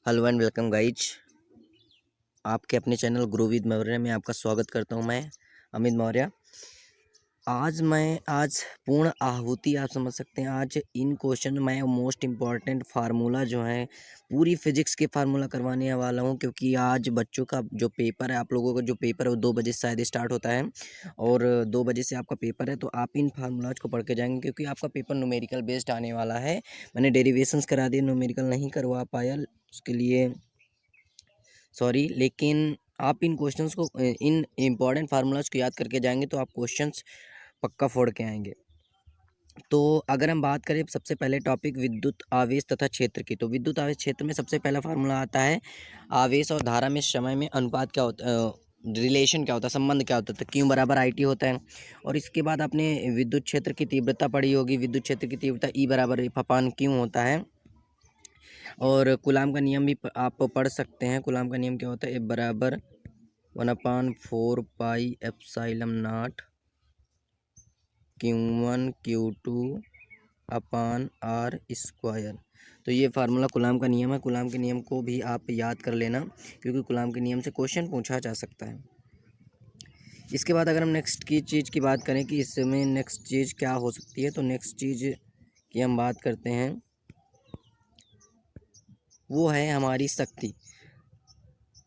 Hello and welcome guys. आपके अपने channel grow with Maurya में आपका स्वागत करता हूं। मैं अमित मौर्य। आज पूर्ण आहुति आप समझ सकते हैं। आज इन क्वेश्चन में मोस्ट इम्पॉर्टेंट फार्मूला जो है पूरी फिजिक्स के फार्मूला करवाने वाला हूं, क्योंकि आज बच्चों का जो पेपर है, आप लोगों का जो पेपर है वो 2 बजे से शायद स्टार्ट होता है और 2 बजे से आपका पेपर है। तो आप इन फार्मूलाज को पढ़ के जाएंगे, क्योंकि आपका पेपर न्यूमेरिकल बेस्ड आने वाला है। मैंने डेरिवेशंस करा दिए, न्यूमेरिकल नहीं करवा पाया, उसके लिए सॉरी। लेकिन आप इन क्वेश्चंस को, इन इम्पॉर्टेंट फार्मूलाज को याद करके जाएंगे तो आप क्वेश्चंस पक्का फोड़ के आएंगे। तो अगर हम बात करें सबसे पहले टॉपिक विद्युत आवेश तथा क्षेत्र की, तो विद्युत आवेश क्षेत्र में सबसे पहला फार्मूला आता है आवेश और धारा में समय में अनुपात क्या होता है, रिलेशन क्या होता है, संबंध क्या होता है। तो क्यू बराबर आई टी होता है। और इसके बाद आपने विद्युत क्षेत्र की तीव्रता पढ़ी होगी। विद्युत क्षेत्र की तीव्रता ई बराबर एफ अपान क्यू होता है। और कूलाम का नियम भी आप पढ़ सकते हैं। कूलाम का नियम क्या होता है, एफ बराबर 1/4 pi epsilon naught Q1 Q2 upon R square. तो ये फार्मूला कूलाम का नियम है। कूलाम के नियम को भी आप याद कर लेना, क्योंकि कूलाम के नियम से क्वेश्चन पूछा जा सकता है। इसके बाद अगर हम नेक्स्ट की चीज़ की बात करें कि इसमें नेक्स्ट चीज़ क्या हो सकती है, तो नेक्स्ट चीज़ की हम बात करते हैं, वो है हमारी शक्ति।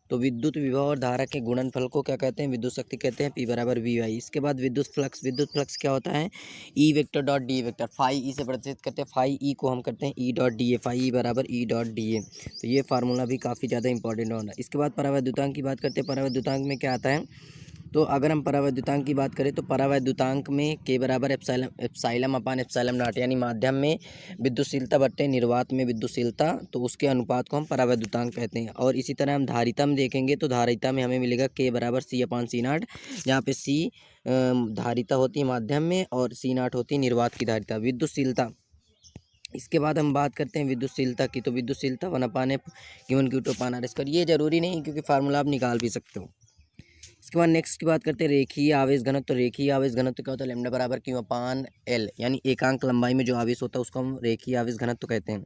तो विद्युत विभव और धारा के गुणनफल को क्या कहते हैं, विद्युत शक्ति कहते हैं। P बराबर वी आई। इसके बाद विद्युत फ्लक्स। विद्युत फ्लक्स क्या होता है, E vector dot D vector. Phi E से प्रदर्शित करते हैं, फाई ई को हम करते हैं E dot D A. Phi E बराबर ई डॉट डी ए। तो ये फार्मूला भी काफ़ी ज़्यादा इंपॉर्टेंट होना है। इसके बाद परावैद्युतांक की बात करते हैं। परावैद्युतांक में क्या आता है, तो अगर हम परावैद्युतांक की बात करें तो परावैद्युतांक में के बराबर एप्सिलॉन अपान एप्सिलॉन नॉट, यानी माध्यम में विद्युतशीलता बट्टे निर्वात में विद्युतशीलता, तो उसके अनुपात को हम परावैद्युतांक कहते हैं। और इसी तरह हम धारिता में देखेंगे तो धारिता में हमें मिलेगा के बराबर सी अपान सी नॉट, जहाँ पे सी धारिता होती है माध्यम में और सी नॉट होती है निर्वात की धारिता। विद्युतशीलता, इसके बाद हम बात करते हैं विद्युतशीलता की। तो विद्युतशीलता 1/F Q1 Q2 upon R square. ये जरूरी नहीं, क्योंकि फार्मूला आप निकाल भी सकते हो। इसके बाद नेक्स्ट की बात करते हैं रेखीय आवेश घनत्व। तो रेखीय आवेश घनत्व क्या होता है, लैम्डा बराबर क्यू अपान एल, यानी एकांक लंबाई में जो आवेश होता है उसको हम रेखीय आवेश घनत्व कहते हैं।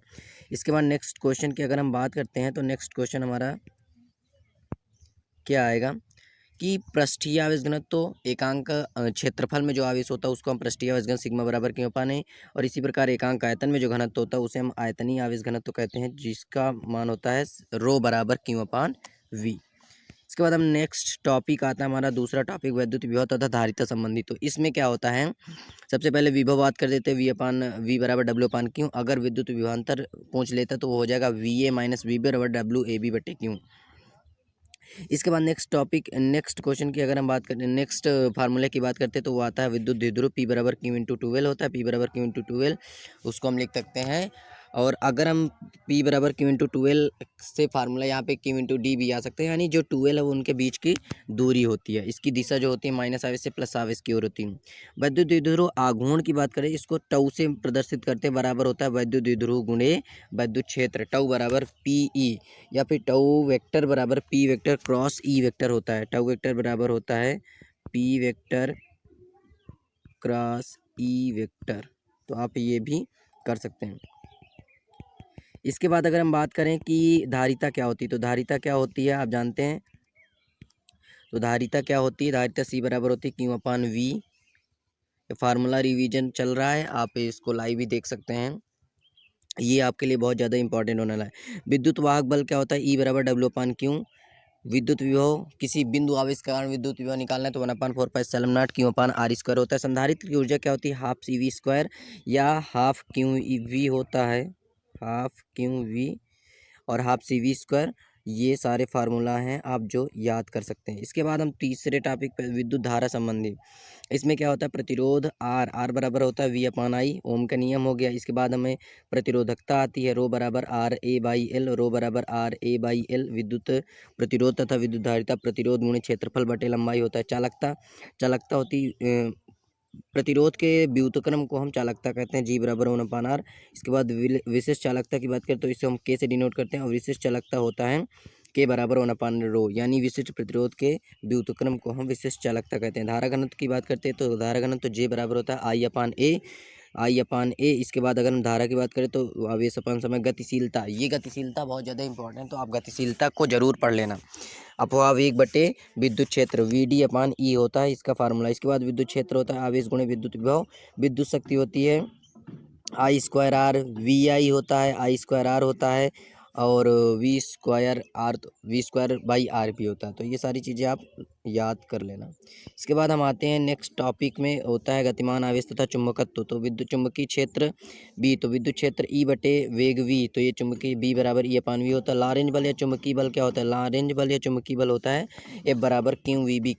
इसके बाद नेक्स्ट क्वेश्चन की अगर हम बात करते हैं, तो नेक्स्ट क्वेश्चन हमारा क्या आएगा कि पृष्ठीय आवेश घनत्व। तो एकांक क्षेत्रफल में जो आवेश होता है उसको हम पृष्ठीय आवेश घनत्व सिग्मा बराबर क्यू अपान है। और इसी प्रकार एकांक आयतन में जो घनत्व होता है उसे हम आयतनीय आवेश घनत्व कहते हैं, जिसका मान होता है रो बराबर क्यू अपान वी। इसके बाद हम नेक्स्ट टॉपिक आता है हमारा दूसरा टॉपिक, वैद्युत विभव तथा धारिता संबंधी। तो इसमें क्या होता है, सबसे पहले विभव बात कर देते हैं, वी बराबर डब्ल्यू अपान क्यू। अगर विद्युत विभवांतर पूछ लेता तो वो हो जाएगा V A minus V B बराबर डब्ल्यू ए बी बटे क्यू। इसके बाद नेक्स्ट टॉपिक, नेक्स्ट क्वेश्चन की अगर हम बात करें, नेक्स्ट फार्मूले की बात करते हैं, तो वो आता है विद्युत द्विध्रुव। पी बराबर क्यू इंटू 12 होता है। पी बराबर क्यू इंटू 12 उसको हम लिख सकते हैं। और अगर हम P बराबर क्यू इंटू 12 से फार्मूला यहाँ पे क्यू इंटू डी भी आ सकते हैं, यानी जो 12 है वो उनके बीच की दूरी होती है। इसकी दिशा जो होती है माइनस आवेश से प्लस आवेश की ओर होती है। वैद्युत द्विध्रुव आघूर्ण की बात करें, इसको टऊ से प्रदर्शित करते बराबर होता है वैद्युत द्विध्रुव गुणे वैद्युत क्षेत्र। टऊ बराबर पी ई, या फिर टऊ वेक्टर बराबर P vector cross E vector होता है। टऊ वेक्टर बराबर होता है P vector cross E vector. तो आप ये भी कर सकते हैं। इसके बाद अगर हम बात करें कि धारिता क्या होती है, तो धारिता क्या होती है आप जानते हैं। तो धारिता क्या होती है, धारिता सी बराबर होती है Q upon V. Formula revision चल रहा है, आप इसको लाइव भी देख सकते हैं, ये आपके लिए बहुत ज़्यादा इंपॉर्टेंट होने वाला है। विद्युत वाहक बल क्या होता है, ई बराबर डब्ल्यू अपान क्यू। विद्युत विभव, किसी बिंदु आवेश के कारण विद्युत विभव निकालना है तो 1/4 pi epsilon naught Q upon R square होता है। संधारित्र की ऊर्जा क्या होती है, हाफ सी वी स्क्वायर या हाफ क्यू वी होता है, हाफ क्यू वी और हाफ सी वी स्क्वायर। ये सारे फार्मूला हैं आप जो याद कर सकते हैं। इसके बाद हम तीसरे टॉपिक पे, विद्युत धारा संबंधी। इसमें क्या होता है, प्रतिरोध आर, आर बराबर होता है वी अपान आई, ओम का नियम हो गया। इसके बाद हमें प्रतिरोधकता आती है, रो बराबर आर ए बाई एल, रो बराबर आर ए बाई एल। विद्युत प्रतिरोध तथा विद्युत धारिता प्रतिरोध गुणे क्षेत्रफल बटे लंबाई होता है। चालकता, चालकता होती प्रतिरोध के व्युत्क्रम को हम चालकता कहते हैं, जी बराबर 1/r। इसके बाद विशिष्ट चालकता की बात करें तो इसे हम के से डिनोट करते हैं, और विशिष्ट चालकता होता है के बराबर 1/ρ, यानी विशिष्ट प्रतिरोध के व्युत्क्रम को हम विशिष्ट चालकता कहते हैं। धारा घनत्व की बात करते हैं तो धारा घनत्व जे बराबर होता है आई अपान ए। आई अपान ए। इसके बाद अगर हम धारा की बात करें तो आवेश अपान समय गतिशीलता, ये गतिशीलता बहुत ज़्यादा इंपॉर्टेंट, तो आप गतिशीलता को जरूर पढ़ लेना। अपवाह वेग बटे विद्युत क्षेत्र वी डी अपान ई होता है इसका फार्मूला। इसके बाद विद्युत क्षेत्र होता है आवेश गुणे विद्युत विभव, विद्युत शक्ति होती है I square R, V I होता है आई स्क्वायर आर होता है, और V square R V square by R भी होता है। तो ये सारी चीज़ें आप याद कर लेना। इसके बाद हम आते हैं नेक्स्ट टॉपिक में, होता है गतिमान आवेश तथा चुंबकत्व। तो विद्युत चुंबकीय क्षेत्र बी, तो विद्युत क्षेत्र ई बटे वेग वी, तो ये चुंबकीय बी बराबर ई अपान वी होता है। लॉरेंज बल या चुंबकीय बल क्या होता है, लॉरेंज बल या चुंबकीय बल होता है एफ बराबर क्यू वी बी।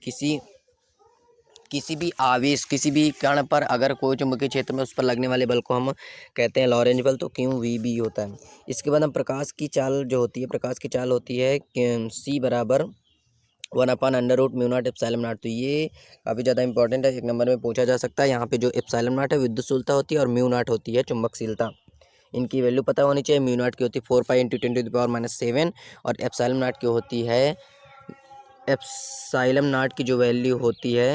किसी भी आवेश, किसी भी कण पर अगर कोई चुंबकीय क्षेत्र में उस पर लगने वाले बल को हम कहते हैं लॉरेंज बल, तो क्यू वी बी होता है। इसके बाद हम प्रकाश की चाल जो होती है, प्रकाश की चाल होती है सी बराबर 1/√μ0 एप्सिलॉन नॉट। तो ये काफ़ी ज़्यादा इंपॉर्टेंट है, एक नंबर में पूछा जा सकता है। यहाँ पे जो एप्सिलॉन नॉट है विद्युतशीलता होती है और म्यू नॉट होती है चुंबकशीलता। इनकी वैल्यू पता होनी चाहिए। म्यू नॉट की होती है 4 पाई × 10⁻⁷ और एप्सिलॉन नॉट की होती है, एप्सिलॉन नॉट की जो वैल्यू होती है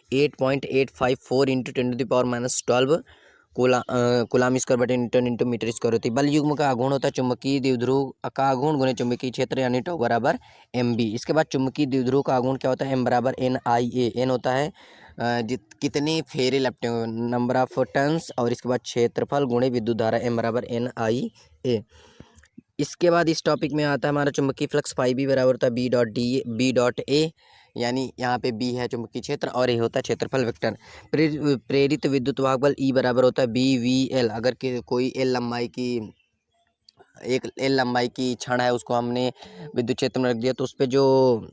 8.854 × 10⁻12 कूलाम स्क्वायर बटे न्यूटन इंटू मीटर स्क्वायर होती है। बल युग्म का आघूर्ण होता है चुंबकीय द्विध्रुव का आघूर्ण गुणे चुंबकीय क्षेत्र यानी टॉ बराबर एम बी। इसके बाद चुंबकीय द्विध्रुव का आघूर्ण क्या होता है, एम बराबर एन आई ए। एन होता है कितने फेरे लपटे हुए, नंबर ऑफ टर्न्स, और इसके बाद क्षेत्रफल गुणे विद्युत धारा, एम बराबर एन आई ए। इसके बाद इस टॉपिक में आता है हमारा चुंबकीय फ्लक्स फाई बी बराबर होता है बी डॉट ए, यानी यहाँ पे बी है चुंबकीय क्षेत्र और ए होता है क्षेत्रफल वेक्टर। प्रेरित विद्युत वाहक बल ई बराबर होता है बी वी एल। अगर कोई एल लंबाई की छड़ है, उसको हमने विद्युत क्षेत्र में रख दिया, तो उस पर जो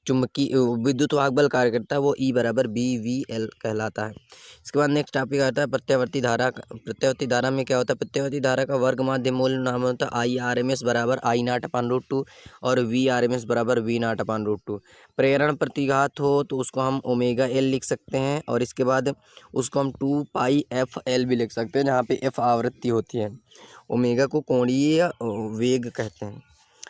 चुंबकीय विद्युत वाहक बल कार्य करता है वो ई बराबर बी वी एल कहलाता है। इसके बाद नेक्स्ट टॉपिक आता है प्रत्यावर्ती धारा। प्रत्यावर्ती धारा में क्या होता है, प्रत्यावर्ती धारा का वर्ग माध्य मूल नाम होता है आई आर एम एस बराबर आई नॉट अपान √2 और वी आर एम एस बराबर वी नॉट अपान √2। प्रेरण प्रतिघात हो तो उसको हम ओमेगा एल लिख सकते हैं, और इसके बाद उसको हम 2 पाई एफ एल भी लिख सकते हैं, जहाँ पे एफ आवृत्ति होती है, ओमेगा को कोणीय वेग कहते हैं।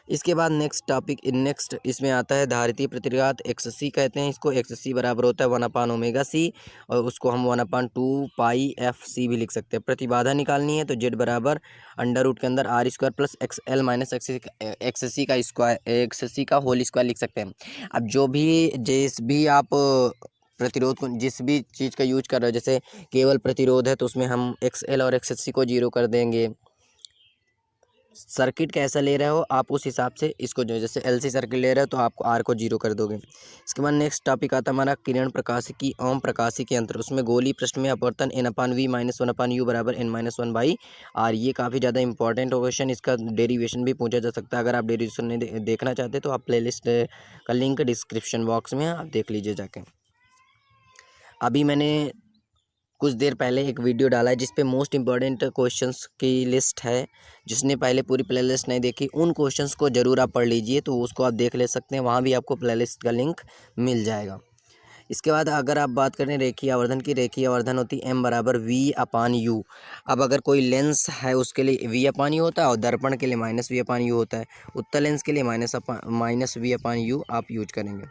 इसके बाद नेक्स्ट इसमें आता है धारितीय प्रतिघात एक्स सी कहते हैं इसको। एक्स सी बराबर होता है 1/ω_c और उसको हम 1/2 पाई एफ सी भी लिख सकते हैं। प्रतिबाधा निकालनी है तो जेड बराबर √, के अंदर r² plus x l minus x c का होल स्क्वायर लिख सकते हैं। अब जिस भी आप प्रतिरोध को, जिस भी चीज़ का यूज कर रहे हो, जैसे केवल प्रतिरोध है तो उसमें हम एक्स एल और एक्स सी को 0 कर देंगे। सर्किट कैसा ले रहे हो आप उस हिसाब से इसको, जो जैसे एलसी सर्किट ले रहे हो तो आपको आर को 0 कर दोगे। इसके बाद नेक्स्ट टॉपिक आता है हमारा किरण प्रकाशिकी ओम प्रकाशिकी यंत्र। उसमें गोली पृष्ठ में अपवर्तन n/v - 1/u बराबर n-1/r। ये काफ़ी ज़्यादा इंपॉर्टेंट क्वेश्चन, इसका डेरिवेशन भी पूछा जा सकता है। अगर आप डेरिवेशन नहीं देखना चाहते तो आप प्लेलिस्ट का लिंक डिस्क्रिप्शन बॉक्स में आप देख लीजिए जाके। अभी मैंने कुछ देर पहले एक वीडियो डाला है जिस पे मोस्ट इंपॉर्टेंट क्वेश्चंस की लिस्ट है। जिसने पहले पूरी प्लेलिस्ट नहीं देखी उन क्वेश्चंस को ज़रूर आप पढ़ लीजिए, तो उसको आप देख ले सकते हैं, वहाँ भी आपको प्लेलिस्ट का लिंक मिल जाएगा। इसके बाद अगर आप बात करें रेखीय आवर्धन की, रेखीय आवर्धन होती है m बराबर v/u। अब अगर कोई लेंस है उसके लिए v/u होता है और दर्पण के लिए -v/u होता है। उत्तल लेंस के लिए -v/u आप यूज करेंगे।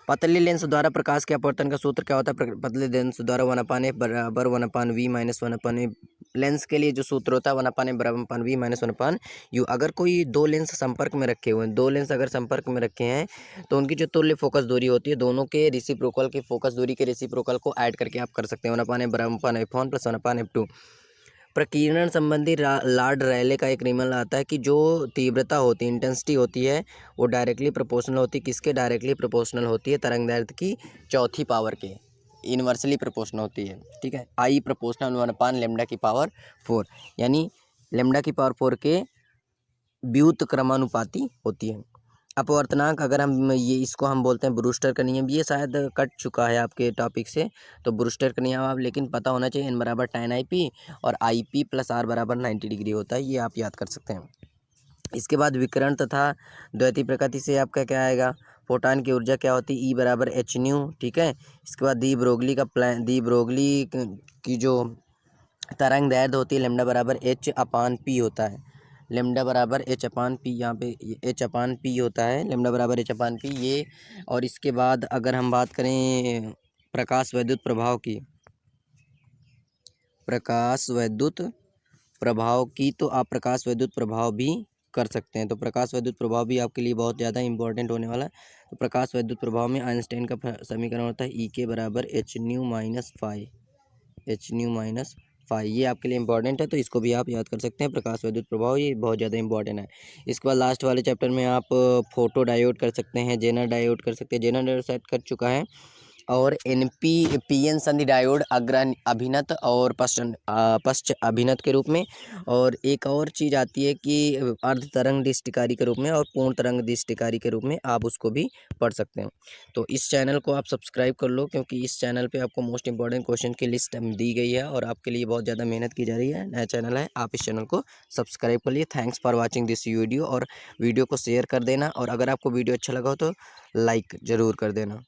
पतली लेंस द्वारा प्रकाश के अपवर्तन का सूत्र क्या होता है, पतले लेंस द्वारा 1/f बराबर 1/v - 1/u। लेंस के लिए जो सूत्र होता है 1/f बराबर 1/v - 1/u। अगर कोई दो लेंस संपर्क में रखे हुए हैं, दो लेंस अगर संपर्क में रखे हैं तो उनकी जो तुल्य फोकस दूरी होती है, दोनों के रेसिप्रोकल की फोकस दूरी के रेसिप्रोकल को ऐड करके आप कर सकते हैं 1/f बराबर 1/f1 + 1/f2। प्रकीर्णन संबंधी लॉर्ड रैले का एक नियम आता है कि जो तीव्रता होती है, इंटेंसिटी होती है, वो डायरेक्टली प्रोपोर्शनल होती है। किसके डायरेक्टली प्रोपोर्शनल होती है, तरंगदैर्ध्य की चौथी पावर के इन्वर्सली प्रोपोर्शनल होती है। ठीक है, आई प्रोपोर्शनल 1/λ⁴, यानी λ⁴ के व्युत्क्रमानुपाती होती है। अपवर्तनांक अगर हम ये इसको हम बोलते हैं ब्रूस्टर का नियम, ये शायद कट चुका है आपके टॉपिक से, तो ब्रूस्टर का नियम आप लेकिन पता होना चाहिए n बराबर tan IP और IP + r बराबर 90 डिग्री होता है, ये आप याद कर सकते हैं। इसके बाद विकिरण तथा द्वैतीय प्रकृति से आपका क्या आएगा, फोटान की ऊर्जा क्या होती है, E बराबर hν। ठीक है, इसके बाद दी ब्रोगली की जो तरंग दैर्ध्य होती है λ बराबर h/p होता है। लेमडा बराबर h/p, यहाँ पे h/p होता है, लेमडा बराबर h/p ये। और इसके बाद अगर हम बात करें प्रकाश वैद्युत प्रभाव की, प्रकाश वैद्युत प्रभाव की, तो आप प्रकाश वैद्युत प्रभाव भी कर सकते हैं। तो प्रकाश वैद्युत प्रभाव भी आपके लिए बहुत ज़्यादा इंपॉर्टेंट होने वाला है। तो प्रकाश वैद्युत प्रभाव में आइंस्टाइन का समीकरण होता है ई के बराबर h⁻∅ ये आपके लिए इंपॉर्टेंट है, तो इसको भी आप याद कर सकते हैं। प्रकाश वैद्युत प्रभाव ये बहुत ज़्यादा इंपॉर्टेंट है। इसके बाद लास्ट वाले चैप्टर में आप फोटो डायोड कर सकते हैं, जेनर डायोड कर सकते हैं। जेनर डायोड सेट कर चुका है, और पीएन संधि डायोड अग्र अभिनत और पश्च अभिनत के रूप में। और एक और चीज़ आती है कि अर्ध तरंग डिस्टिकारी के रूप में और पूर्ण तरंग डिस्टिकारी के रूप में आप उसको भी पढ़ सकते हैं। तो इस चैनल को आप सब्सक्राइब कर लो, क्योंकि इस चैनल पे आपको मोस्ट इंपॉर्टेंट क्वेश्चन की लिस्ट दी गई है और आपके लिए बहुत ज़्यादा मेहनत की जा रही है। नया चैनल है, आप इस चैनल को सब्सक्राइब कर लिए। Thanks for watching this video, और वीडियो को शेयर कर देना, और अगर आपको वीडियो अच्छा लगा हो तो लाइक ज़रूर कर देना।